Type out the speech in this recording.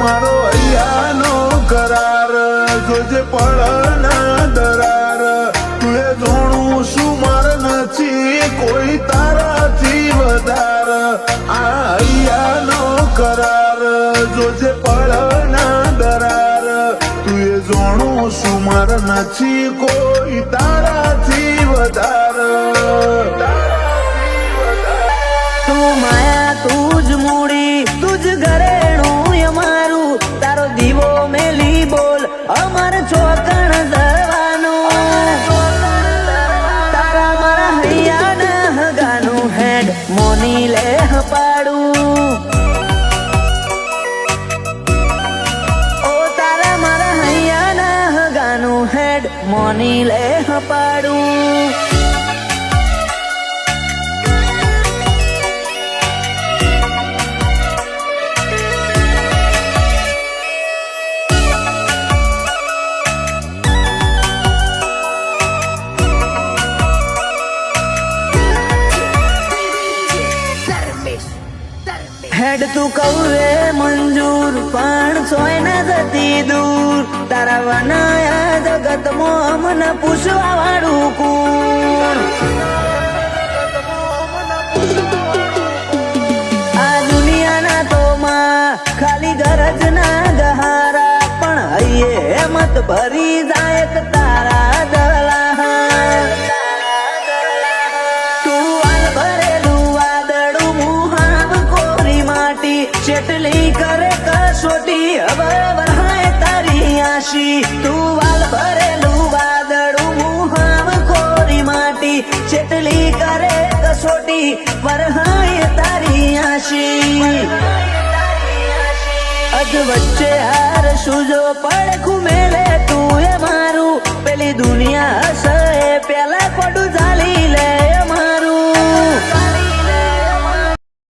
મારો અહીંયાનો કરાર જોજે પળના દરાર તું એ જોણું શું માર નથી કોઈ તારાથી વધાર આ અહીંયાનો કરાર જોજે પળના દરાર તું એ જોણું શું માર નથી કોઈ તારાથી વધાર તું માયા તું જ મૂડી તું જ ઘરેણું અમારું તારો દીવો મેલી બોલ અમાર ચોકણ જવાનું તારા મારા હૈયાના હગાનું હેડ મોની લે પાડું ઓ તારા મારા હૈયાના હગાનું હેડ મોની લે પાડું હેડ તું કૌરે મંજૂર પણ સોય ન જતી દૂર તારા વનાયા જગતમાં મને પૂછવા વાળું કોણ આ દુનિયાના તો માં ખાલી ગરજ ના ગહારા પણ હૈયે મત ભરી જાય તારા દલા ચેટલી કરે કસોટી હવે વરહાય તારી આશી તું વાલ ભરેલું વાદળું મુહાવ કોરી માટી ચેટલી કરે કસોટી વરહાય તારી આશી અજ વચ્ચે હાર સુજો પડખું મેલે તું એ મારું પેલી દુનિયા